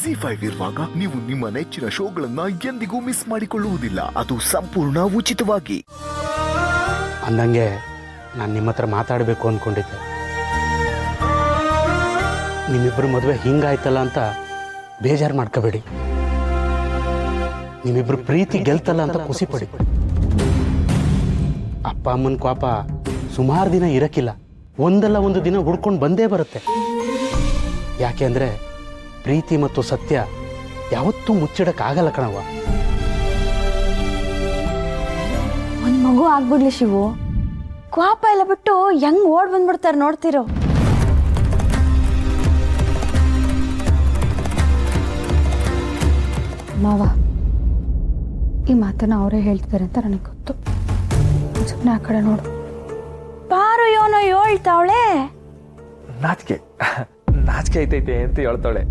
ಜಿ5 ಇರುವಾಗ ನೀವು ನಿಮ್ಮ ನೆಚ್ಚಿನ ಶೋಗಳನ್ನ ಎಂದಿಗೂ ಮಿಸ್ ಮಾಡಿಕೊಳ್ಳುವುದಿಲ್ಲ. ಅದು ಸಂಪೂರ್ಣ ಉಚಿತವಾಗಿ. ಅಂದಂಗೆ ನಾನು ನಿಮ್ಮ ಹತ್ರ ಮಾತಾಡಬೇಕು ಅಂದ್ಕೊಂಡಿದ್ದೆ. ನಿಮ್ಮಿಬ್ಬರು ಮದುವೆ ಹಿಂಗಾಯ್ತಲ್ಲ ಅಂತ ಬೇಜಾರು ಮಾಡ್ಕೋಬೇಡಿ. ನಿಮ್ಮಿಬ್ರು ಪ್ರೀತಿ ಗೆಲ್ತಲ್ಲ ಅಂತ ಖುಷಿ ಪಡಿ. ಅಪ್ಪ ಅಮ್ಮನ ಕೋಪ ಸುಮಾರು ದಿನ ಇರಕ್ಕಿಲ್ಲ, ಒಂದಲ್ಲ ಒಂದು ದಿನ ಹುಡ್ಕೊಂಡು ಬಂದೇ ಬರುತ್ತೆ. ಯಾಕೆ ಅಂದರೆ ಪ್ರೀತಿ ಮತ್ತು ಸತ್ಯ ಯಾವತ್ತೂ ಮುಚ್ಚಿಡಕ್ಕಾಗಲ್ಲ ಕಣವ್ವ. ಒಂದು ಮಗು ಆಗ್ಬಿಡ್ಲಿ ಶಿವು, ಕೋಪ ಎಲ್ಲ ಬಿಟ್ಟು ಹೆಂಗ್ ಓಡ್ ಬಂದ್ಬಿಡ್ತಾರೆ ನೋಡ್ತಿರೋ. ಮಾವ, ಈ ಮಾತನ್ನ ಅವರೇ ಹೇಳ್ತಾರೆ ಅಂತ ನನಗೆ ಗೊತ್ತು. ಸುಮ್ಮನೆ ಆ ಕಡೆ ನೋಡು. ಪಾರು ಯೋನೋ ಹೇಳ್ತಾವಳೆ. ನಾಚಿಕೆ ಐತೈತೆ ಅಂತ ಹೇಳ್ತಾಳೆ.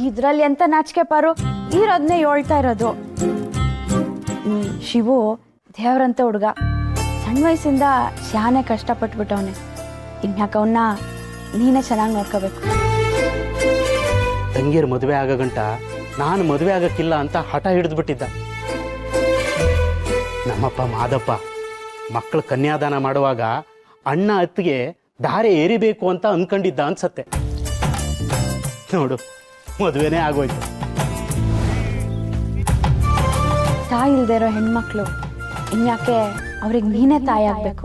ಇದ್ರಲ್ಲಿ ಎಂತ ನಾಚಿಕೆ ಪಾರು, ಇರೋದನ್ನೇ ಹೇಳ್ತಾ ಇರೋದು. ಶಿವು ದೇವ್ರಂತ ಹುಡುಗ, ಸಣ್ಣ ವಯಸ್ಸಿಂದ ಶಾನೆ ಕಷ್ಟಪಟ್ಬಿಟ್ಟವನೆ. ಇನ್ಯಾಕ ಅವನ್ನ ನೀನೇ ಚೆನ್ನಾಗಿ ನೋಡ್ಕೋಬೇಕು. ತಂಗಿಯರು ಮದುವೆ ಆಗೋ ಗಂಟ ನಾನು ಮದುವೆ ಆಗಕ್ಕಿಲ್ಲ ಅಂತ ಹಠ ಹಿಡಿದ್ಬಿಟ್ಟಿದ್ದ. ನಮ್ಮಪ್ಪ ಮಾದಪ್ಪ ಮಕ್ಕಳು ಕನ್ಯಾದಾನ ಮಾಡುವಾಗ ಅಣ್ಣ ಅತ್ತಿಗೆ ಧಾರೆ ಏರಿಬೇಕು ಅಂತ ಅನ್ಕೊಂಡಿದ್ದ ಅನ್ಸತ್ತೆ. ನೋಡು, ಮದುವೆನೇ ಆಗೋಯ್ತು. ತಾಯಿ ಇಲ್ದೇ ಇರೋ ಹೆಣ್ಮಕ್ಳು ಇನ್ಯಾಕೆ ಅವ್ರಿಗೆ ನೀನೇ ತಾಯಿ ಆಗ್ಬೇಕು.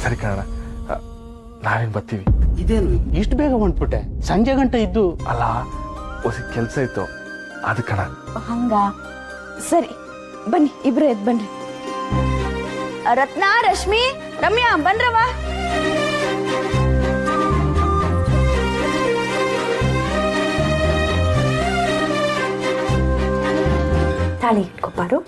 ಸರಿ ಕಣ, ನಾವೇನು ಬರ್ತೀವಿ. ಇದೇನು ಇಷ್ಟು ಬೇಗ ಹೊಂಟ್ಬಿಟ್ಟೆ? ಸಂಜೆ ಗಂಟೆ ಇದ್ದು. ಅಲ್ಲ, ಹೊಸ ಕೆಲಸ ಇತ್ತು ಅದು ಕಣ. ಹಂಗ ಸರಿ, ಬನ್ನಿ ಇಬ್ರು ಎದ್ ಬನ್ರಿ. ರತ್ನ, ರಶ್ಮಿ, ರಮ್ಯಾ ಬನ್ರವ. ತಾಳಿ ಇಟ್ಕೊಪಾರು.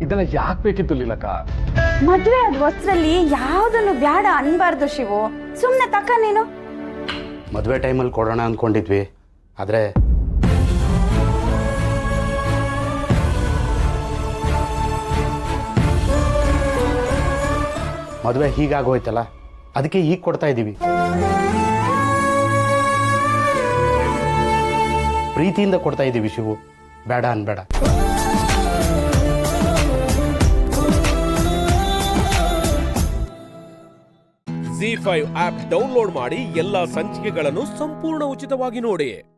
ಇದನ್ನ ಯಾಕೆ ಬೇಕಿತ್ತು ಲೀಲಕ್ಕ? ಮದ್ವೆ ಆದ ವಸ್ತ್ರಲ್ಲಿ ಯಾವ್ದನ್ನು ಬ್ಯಾಡ ಅನ್ಬಾರ್ದು ಶಿವು. ಸುಮ್ನೆ ತಕ್ಕ ನೀನು. ಮದುವೆ ಟೈಮಲ್ಲಿ ಕೊಡೋಣ ಅಂದ್ಕೊಂಡಿದ್ವಿ, ಆದರೆ ಮದುವೆ ಹೀಗಾಗೋಯ್ತಲ್ಲ, ಅದಕ್ಕೆ ಈಗ ಕೊಡ್ತಾ ಇದ್ದೀವಿ. ಪ್ರೀತಿಯಿಂದ ಕೊಡ್ತಾ ಇದ್ದೀವಿ ಶಿವು, ಬೇಡ ಅನ್ಬೇಡ. ಜಿ5 ಆಪ್ ಡೌನ್ಲೋಡ್ ಮಾಡಿ ಎಲ್ಲಾ ಸಂಚಿಕೆಗಳನ್ನು ಸಂಪೂರ್ಣ ಉಚಿತವಾಗಿ ನೋಡಿ.